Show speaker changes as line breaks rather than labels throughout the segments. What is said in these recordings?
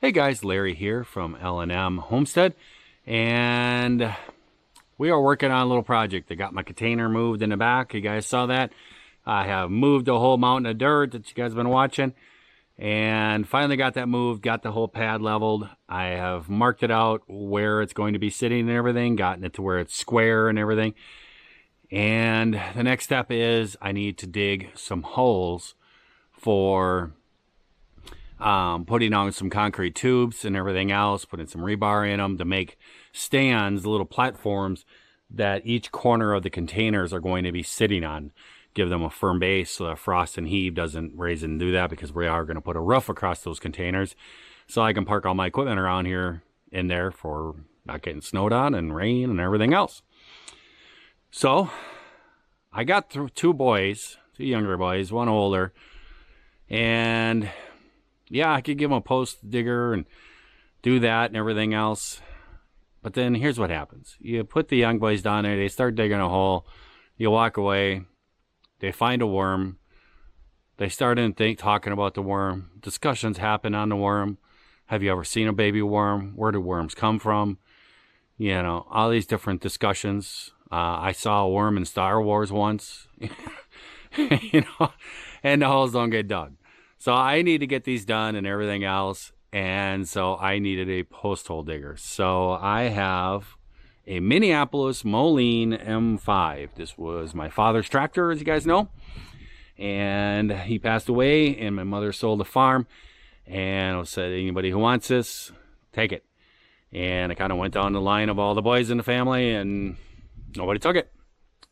Hey guys, Larry here from L&M Homestead, and we are working on a little project. I got my container moved in the back. You guys saw that. I have moved a whole mountain of dirt that you guys have been watching, and finally got that moved, got the whole pad leveled. I have marked it out where it's going to be sitting and everything, gotten it to where it's square and everything. And the next step is I need to dig some holes for putting on some concrete tubes and everything else, putting some rebar in them to make stands, little platforms that each corner of the containers are going to be sitting on. Give them a firm base so that frost and heave doesn't raise and do that, because we are going to put a roof across those containers so I can park all my equipment around here in there for not getting snowed on and rain and everything else. So I got two boys, two younger boys, one older, and yeah, I could give them a post digger and do that and everything else. But then here's what happens. You put the young boys down there, they start digging a hole, you walk away, they find a worm, they start talking about the worm, discussions happen on the worm. Have you ever seen a baby worm? Where do worms come from? You know, all these different discussions. I saw a worm in Star Wars once, you know, and the holes don't get dug. So I need to get these done and everything else. And so I needed a post hole digger. So I have a Minneapolis Moline M5. This was my father's tractor, as you guys know. And he passed away, and my mother sold the farm. And I said, anybody who wants this, take it. And I kind of went down the line of all the boys in the family, and nobody took it.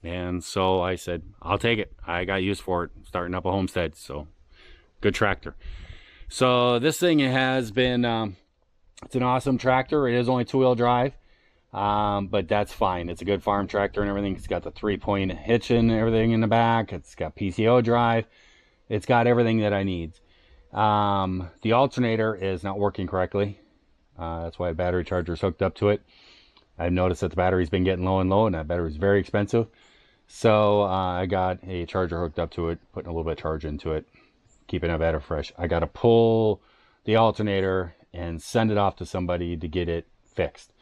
And so I said, I'll take it. I got use for it, starting up a homestead. So good tractor. So this thing has been, it's an awesome tractor. It is only 2-wheel drive, but that's fine. It's a good farm tractor and everything. It's got the 3-point hitch and everything in the back. It's got PCO drive. It's got everything that I need. The alternator is not working correctly. That's why the battery charger is hooked up to it. I've noticed that the battery's been getting low and low, and that battery is very expensive. So I got a charger hooked up to it, putting a little bit of charge into it, keeping that battery fresh. I got to pull the alternator and send it off to somebody to get it fixed.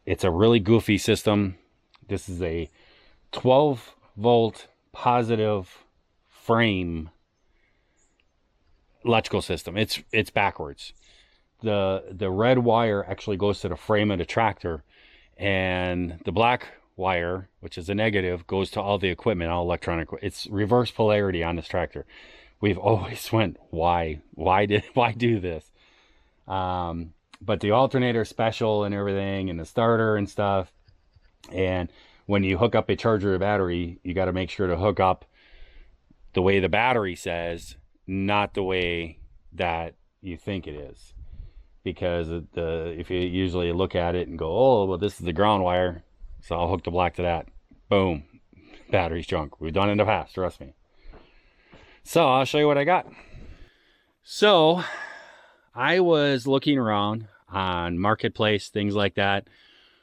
It's a really goofy system. This is a 12-volt positive frame electrical system. It's backwards. The red wire actually goes to the frame of the tractor, and the black wire, which is a negative, goes to all the equipment, all electronic. It's reverse polarity on this tractor. We've always went, why do this? But the alternator special and everything, and the starter and stuff. And when you hook up a charger or battery, you got to make sure to hook up the way the battery says, not the way that you think it is. Because if you usually look at it and go, oh, well, this is the ground wire, so I'll hook the black to that. Boom, battery's junk. We've done it in the past, trust me. So I'll show you what I got. So I was looking around on Marketplace, things like that,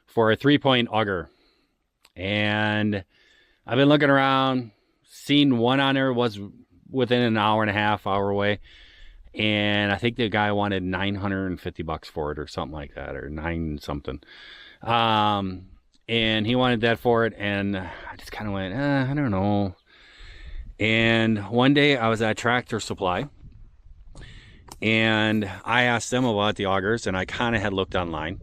for a 3-point auger. And I've been looking around, seen one on there, was within an hour and a half, hour away. And I think the guy wanted $950 for it or something like that, or 9 something. And he wanted that for it. And I just kind of went, I don't know. And one day I was at Tractor Supply, and I asked them about the augers, and I kind of had looked online,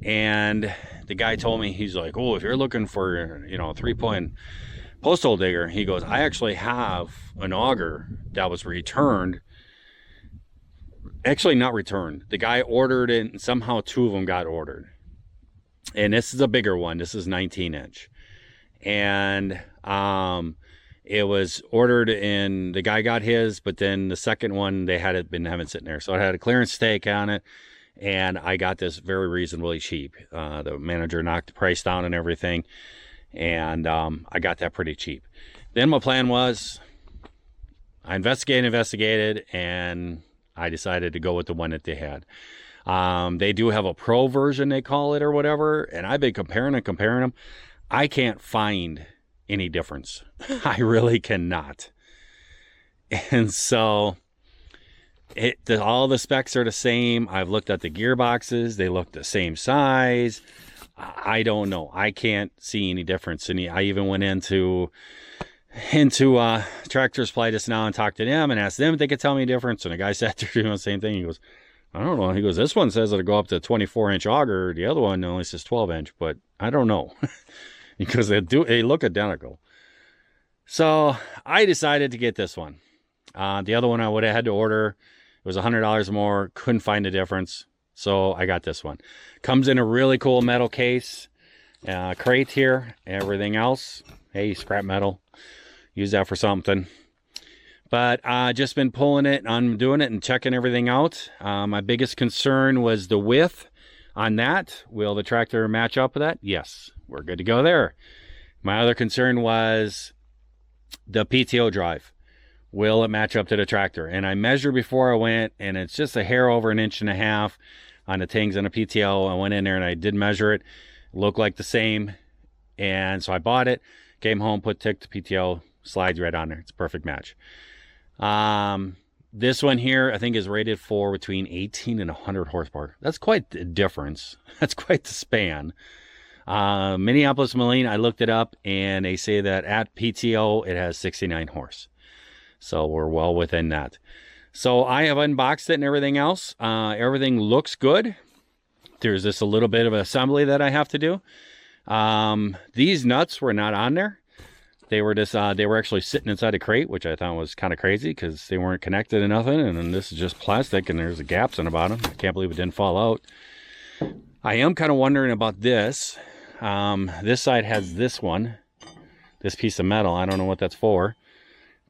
and the guy told me, he's like, oh, if you're looking for, you know, 3-point post hole digger, he goes, I actually have an auger that was returned. Actually not returned. The guy ordered it, and somehow 2 of them got ordered. And this is a bigger one. This is 19-inch. And it was ordered, and the guy got his, but then the second one, they had it been having sitting there. So it had a clearance stake on it, and I got this very reasonably cheap. The manager knocked the price down and everything, and I got that pretty cheap. Then my plan was, I investigated, and I decided to go with the one that they had. They do have a pro version, they call it, or whatever, and I've been comparing them. I can't find any difference. I really cannot. And so all the specs are the same. I've looked at the gearboxes. They look the same size. I don't know. I can't see any difference. And I even went into Tractor Supply just now and talked to them and asked them if they could tell me a difference. And the guy sat there doing the same thing. He goes, I don't know. He goes, this one says it'll go up to 24-inch auger. The other one only says 12-inch, but I don't know. Because they look identical. So I decided to get this one. The other one I would have had to order. It was $100 more. Couldn't find a difference. So I got this one. Comes in a really cool metal case. Crate here. Everything else. Hey, scrap metal. Use that for something. But just been pulling it. I'm doing it and checking everything out. My biggest concern was the width on that. Will the tractor match up with that? Yes. We're good to go there. My other concern was the PTO drive. Will it match up to the tractor? And I measured before I went, and it's just a hair over 1.5 inches on the things on the PTO. I went in there and I did measure it. It looked like the same. And so I bought it, came home, ticked the PTO, slides right on there. It's a perfect match. This one here, I think, is rated for between 18 and 100 horsepower. That's quite the difference. That's quite the span. Minneapolis Marine, I looked it up, and they say that at PTO, it has 69 horse. So we're well within that. So I have unboxed it and everything else. Everything looks good. There's just a little bit of assembly that I have to do. These nuts were not on there. They were just, they were actually sitting inside a crate, which I thought was kind of crazy because they weren't connected to nothing. And then this is just plastic and there's gaps in the bottom. I can't believe it didn't fall out. I am kind of wondering about this. This side has this one, this piece of metal. I don't know what that's for.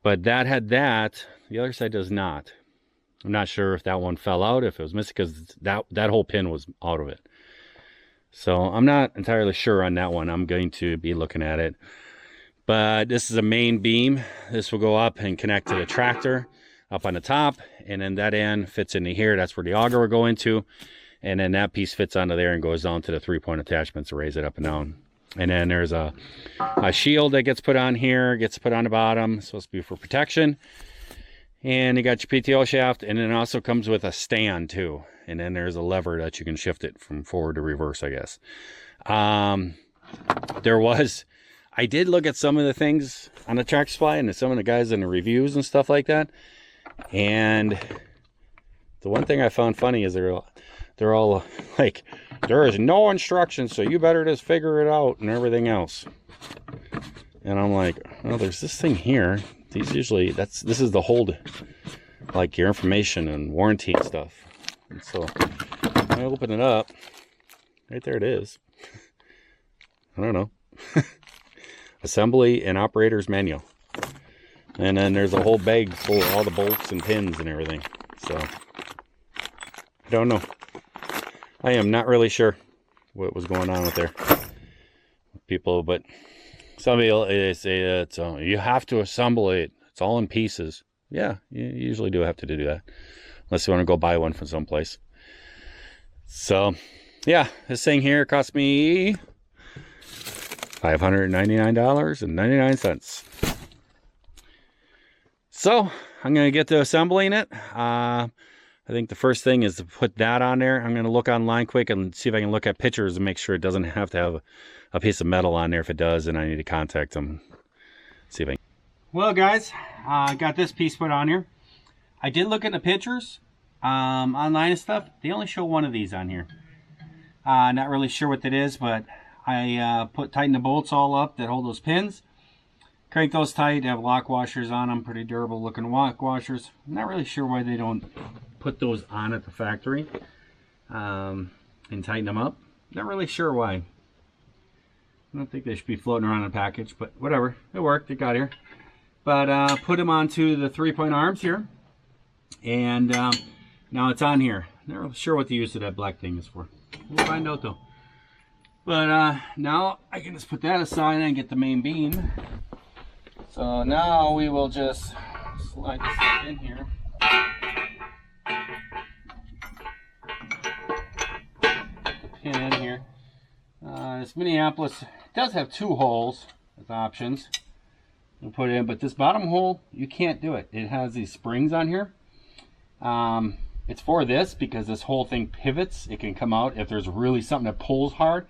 But that had that. The other side does not. I'm not sure if that one fell out, if it was missing, because that whole pin was out of it. So I'm not entirely sure on that one. I'm going to be looking at it. But this is a main beam. This will go up and connect to the tractor up on the top. And then that end fits into here. That's where the auger will go into. And then that piece fits onto there and goes down to the 3-point attachments to raise it up and down. And then there's a shield that gets put on here, gets put on the bottom. It's supposed to be for protection. And you got your PTO shaft, and then it also comes with a stand too. And then there's a lever that you can shift it from forward to reverse, I guess. I did look at some of the things on the Tractor Supply and some of the guys in the reviews and stuff like that. And the one thing I found funny is they're all like, there is no instructions, so you better just figure it out and everything else. And I'm like, well, there's this thing here. These usually, this is the hold, like your information and warranty and stuff. And so I open it up. Right there it is. I don't know. Assembly and operator's manual. And then there's a whole bag full of all the bolts and pins and everything. So I don't know. I am not really sure what was going on with there. People, but somebody say that you have to assemble it. It's all in pieces. Yeah, you usually do have to do that. Unless you want to go buy one from someplace. So, yeah, this thing here cost me $599.99. So, I'm going to get to assembling it. I think the first thing is to put that on there. I'm going to look online quick and see if I can look at pictures and make sure it doesn't have to have a piece of metal on there. If it does, then I need to contact them. See if I can. Well, guys, I got this piece put on here. I did look at the pictures online and stuff. They only show one of these on here. Not really sure what that is, but I tighten the bolts all up that hold those pins. Crank those tight. They have lock washers on them. Pretty durable looking lock washers. I'm not really sure why they don't put those on at the factory and tighten them up. Not really sure why. I don't think they should be floating around in a package, but whatever. It worked. It got here. But put them onto the 3-point arms here. And now it's on here. Not really sure what the use of that black thing is for. We'll find out though. But now I can just put that aside and get the main beam. So now we will just slide this in here. Pin in here. This Minneapolis does have 2 holes with options. We'll put it in, but this bottom hole, you can't do it. It has these springs on here, It's for this because this whole thing pivots. It can come out if there's really something that pulls hard.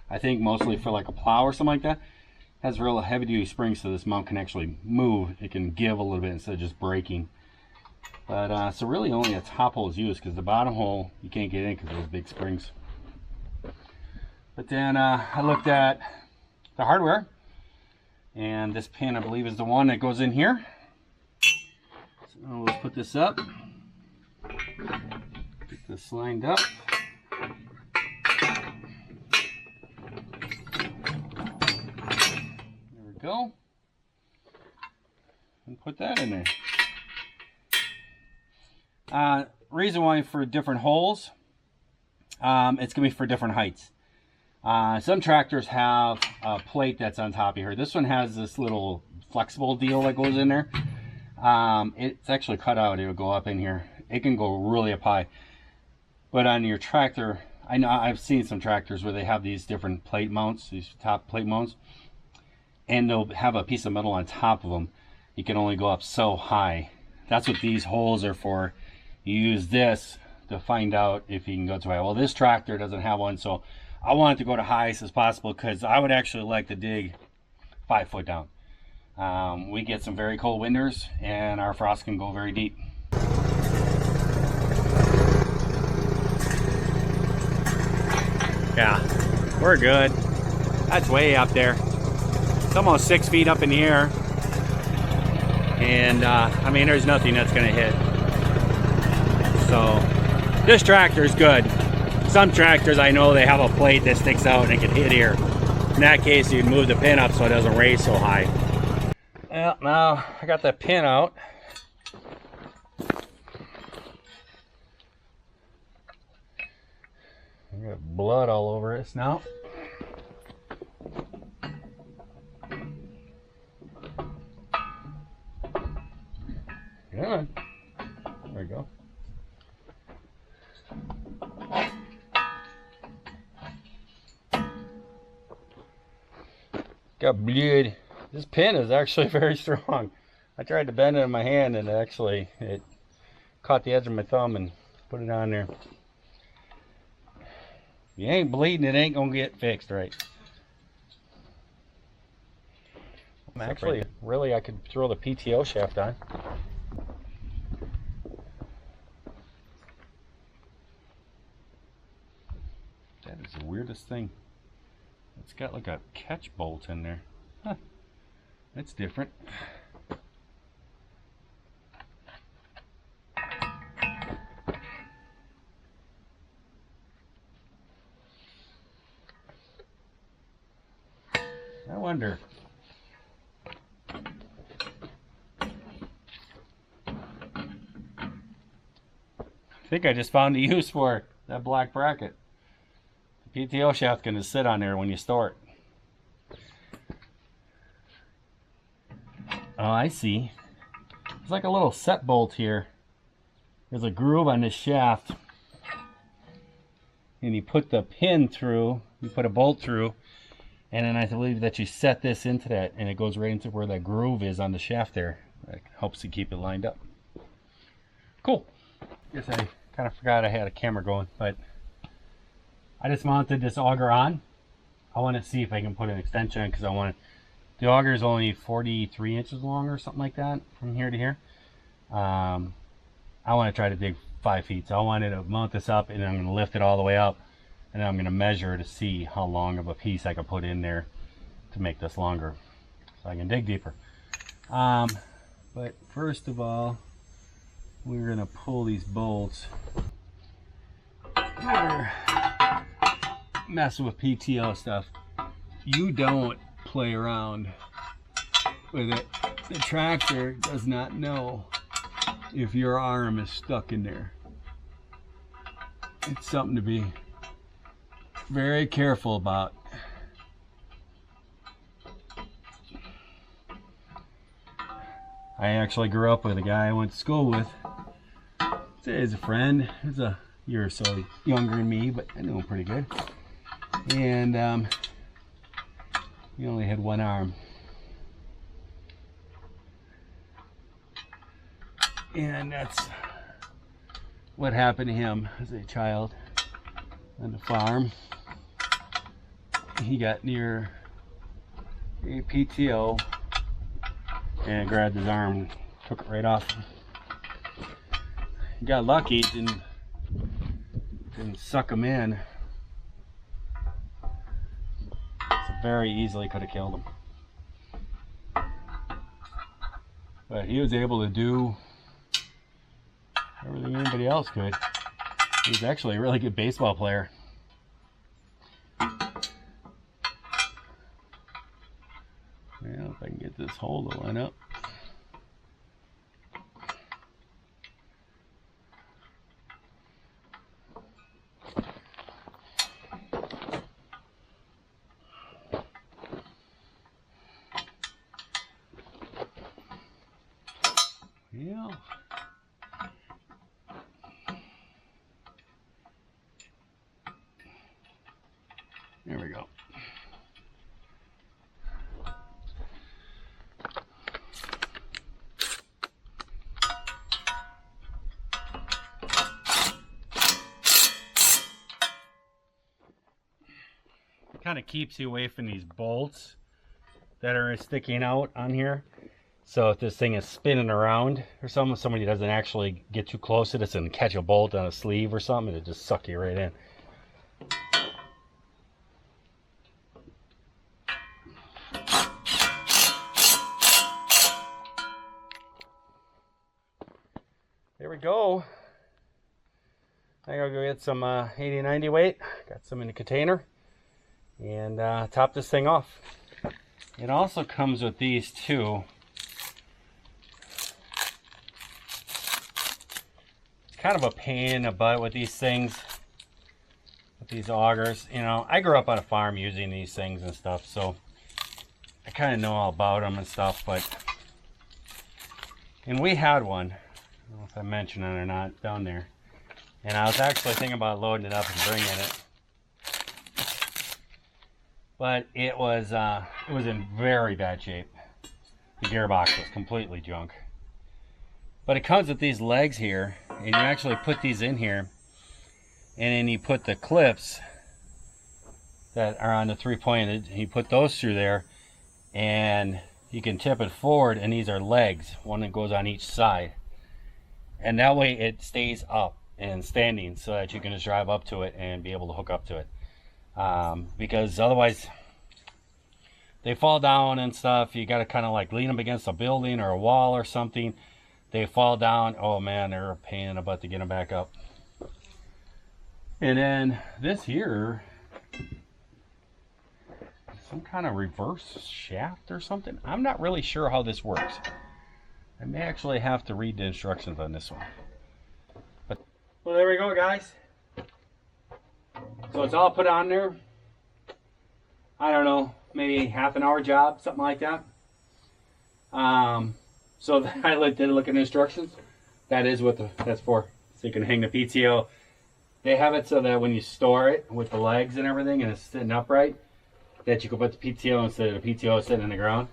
I think mostly for like a plow or something like that. It has real heavy duty springs, so this mount can actually move. It can give a little bit instead of just breaking. But so really only a top hole is used because the bottom hole you can't get in because of those big springs. But then I looked at the hardware, and this pin I believe is the one that goes in here. So let's put this up. Get this lined up. There we go. And put that in there. Reason why for different holes, it's going to be for different heights. Some tractors have a plate that's on top of here. This one has this little flexible deal that goes in there. It's actually cut out. It will go up in here. It can go really up high. But on your tractor, I know I've seen some tractors where they have these different plate mounts, these top plate mounts, and they'll have a piece of metal on top of them. You can only go up so high. That's what these holes are for. You use this to find out if you can go too high. Well, this tractor doesn't have one, so I want it to go to highest as possible because I would actually like to dig 5 foot down. We get some very cold winters and our frost can go very deep. Yeah, we're good. That's way up there. It's almost 6 feet up in the air. And I mean, there's nothing that's gonna hit. So this tractor is good. Some tractors I know they have a plate that sticks out and it can hit here. In that case, you'd move the pin up so it doesn't raise so high. Well, now I got that pin out. I got blood all over this now. Yeah, there we go. Got blood. This pin is actually very strong. I tried to bend it in my hand and it caught the edge of my thumb and put it on there. If you ain't bleeding, it ain't gonna get fixed right. Actually, really, I could throw the PTO shaft on. That is the weirdest thing. It's got like a catch bolt in there. Huh. That's different. I wonder. I think I just found a use for that black bracket. The PTO shaft can just sit on there when you store it. Oh, I see. There's like a little set bolt here. There's a groove on this shaft. And you put the pin through, you put a bolt through, and then I believe that you set this into that, and it goes right into where that groove is on the shaft there. That helps to keep it lined up. Cool. Guess I kind of forgot I had a camera going, but I just mounted this auger on. I want to see if I can put an extension because I want it. The auger is only 43 inches long or something like that from here to here. I want to try to dig 5 feet, so I wanted to mount this up and then I'm going to lift it all the way up and then I'm going to measure to see how long of a piece I can put in there to make this longer so I can dig deeper. But first of all, we're going to pull these bolts. We're messing with PTO stuff. You don't play around with it. The tractor does not know if your arm is stuck in there. It's something to be very careful about. I actually grew up with a guy I went to school with. He's a friend. He's a year or so younger than me, but I knew him pretty good. And he only had one arm. And that's what happened to him as a child on the farm. He got near a PTO and grabbed his arm and took it right off. He got lucky, it didn't suck him in. So very easily could have killed him. But he was able to do everything anybody else could. He was actually a really good baseball player. Well, if I can get this hole to line up. Yeah. There we go. It kind of keeps you away from these bolts that are sticking out on here. So if this thing is spinning around or something, somebody doesn't actually get too close to this and catch a bolt on a sleeve or something, it'll just suck you right in. There we go. I gotta go get some 80-90 weight. Got some in the container. And top this thing off. It also comes with these too. It's kind of a pain in the butt with these things, with these augers. You know, I grew up on a farm using these things and stuff, so I kind of know all about them and stuff. And we had one. I don't know if I mentioned it or not down there. And I was actually thinking about loading it up and bringing it. But it was in very bad shape. The gearbox was completely junk. But it comes with these legs here, and you actually put these in here, and then you put the clips that are on the three-pointed, you put those through there, and you can tip it forward, and these are legs, one that goes on each side. And that way it stays up and standing so that you can just drive up to it and be able to hook up to it. Because otherwise they fall down and stuff. You got to kind of like lean them against a building or a wall or something. They fall down. Oh man, they're a pain in the butt to get them back up. And then this here, some kind of reverse shaft or something. I'm not really sure how this works. I may actually have to read the instructions on this one. But well, there we go, guys. So it's all put on there. I don't know, maybe half an hour job, something like that. So I did look at the instructions. That is what that's for. So you can hang the PTO. They have it so that when you store it with the legs and everything and it's sitting upright, that you can put the PTO instead of the PTO sitting in the ground.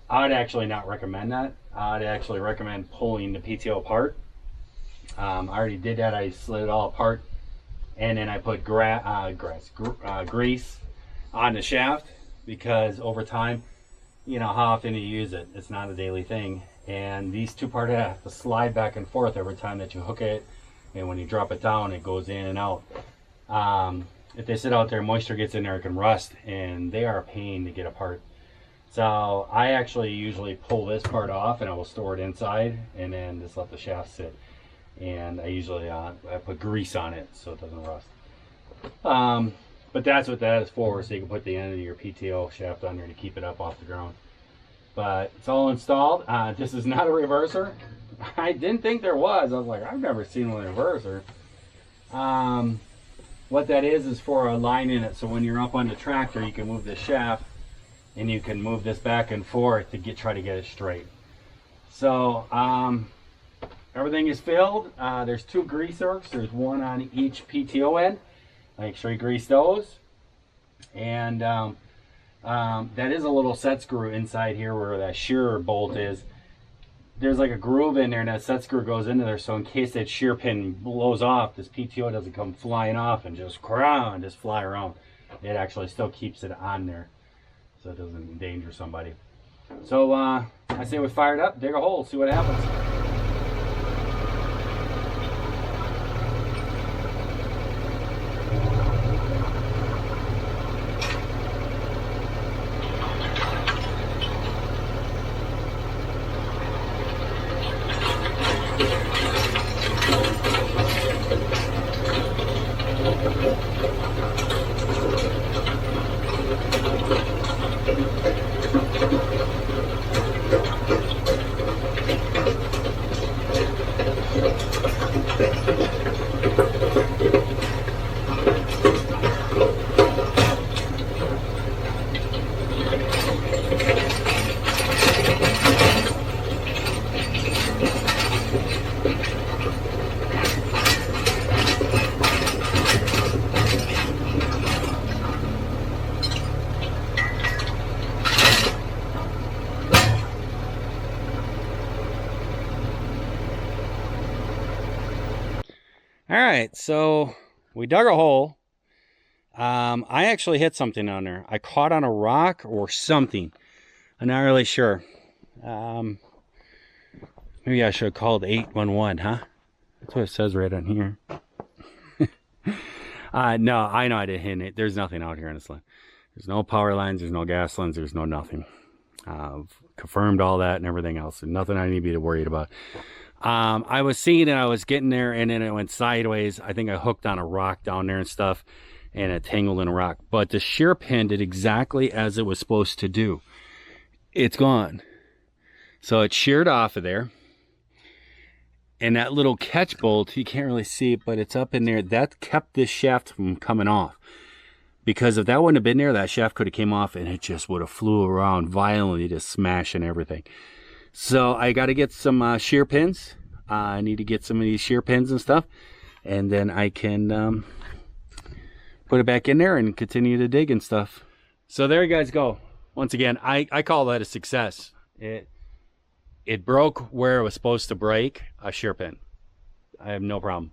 I would actually not recommend that. I'd actually recommend pulling the PTO apart. I already did that. I slid it all apart. And then I put grease on the shaft, because over time, you know how often you use it. It's not a daily thing. And these two parts have to slide back and forth every time that you hook it. And when you drop it down, it goes in and out. If they sit out there, moisture gets in there, it can rust. And they are a pain to get apart. So I actually usually pull this part off and I will store it inside and then just let the shaft sit. And I usually I put grease on it so it doesn't rust. But that's what that is for, so you can put the end of your PTO shaft on there to keep it up off the ground. But it's all installed. This is not a reverser. I didn't think there was. I was like, I've never seen one reverser. What that is for a line in it, so when you're up on the tractor, you can move the shaft and you can move this back and forth to try to get it straight. So everything is filled. There's two grease zerks. There's one on each PTO end. Make sure you grease those. And that is a little set screw inside here where that shearer bolt is. there's like a groove in there, and that set screw goes into there, so in case that shear pin blows off, this PTO doesn't come flying off and just fly around. It actually still keeps it on there, so it doesn't endanger somebody. So I say we fire it up, dig a hole, see what happens. All right, so we dug a hole. I actually hit something on there. I caught on a rock or something. I'm not really sure. Maybe I should have called 811, huh? That's what it says right on here. No, I know I didn't hit it. There's nothing out here on this line. There's no power lines. There's no gas lines. There's no nothing. I've confirmed all that and everything else. And nothing I need to be worried about. I was seeing it, I was getting there, and then it went sideways. I think I hooked on a rock down there and stuff, and it tangled in a rock. But the shear pin did exactly as it was supposed to do. It's gone. So it sheared off of there. And that little catch bolt, you can't really see it, but it's up in there. That kept this shaft from coming off. Because if that wouldn't have been there, that shaft could have came off, and it just would have flew around violently, just smashing everything. So I got to get some shear pins. I need to get some of these shear pins and stuff. And then I can put it back in there and continue to dig and stuff. So there you guys go. Once again, I call that a success. It broke where it was supposed to break, a shear pin. I have no problem.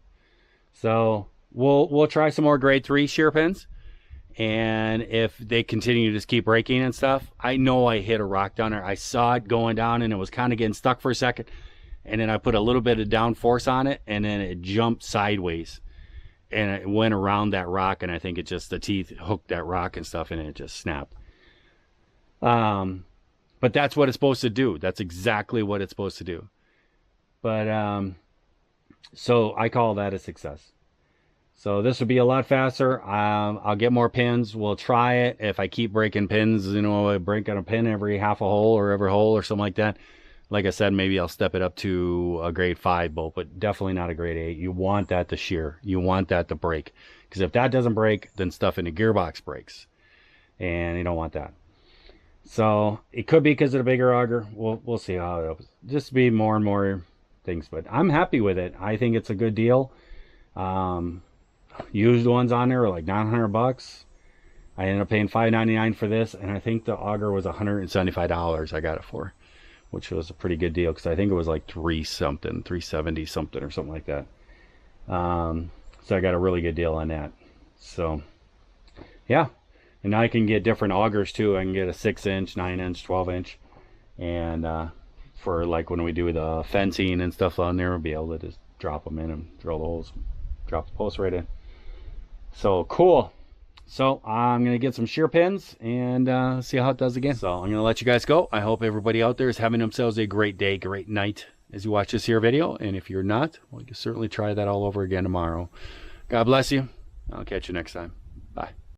So we'll try some more grade 3 shear pins. And if they continue to just keep breaking and stuff, I know I hit a rock down there. I saw it going down, and it was kind of getting stuck for a second. And then I put a little bit of down force on it, and then it jumped sideways. And it went around that rock, and I think it just, the teeth hooked that rock and stuff, and it just snapped. But that's what it's supposed to do. That's exactly what it's supposed to do. But, so I call that a success. So this will be a lot faster. I'll get more pins. We'll try it. If I keep breaking pins, you know, I break on a pin every half a hole or every hole or something like that. Like I said, maybe I'll step it up to a grade 5 bolt, but definitely not a grade 8. You want that to shear. You want that to break. Because if that doesn't break, then stuff in the gearbox breaks. And you don't want that. So it could be because of the bigger auger. We'll see how it goes. Just be more and more things. But I'm happy with it. I think it's a good deal. Used ones on there were like $900. I ended up paying $5.99 for this, and I think the auger was $175 I got it for, which was a pretty good deal because I think it was like $370 something or something like that. So I got a really good deal on that. So yeah, and now I can get different augers too. I can get a 6-inch, 9-inch, 12-inch, and for like when we do the fencing and stuff on there, we'll be able to just drop them in and drill the holes, drop the post right in. So cool. So I'm gonna get some shear pins and see how it does again. So I'm gonna let you guys go. I hope everybody out there is having themselves a great day, great night as you watch this here video. And if you're not, well, you can certainly try that all over again tomorrow. God bless you. I'll catch you next time. Bye.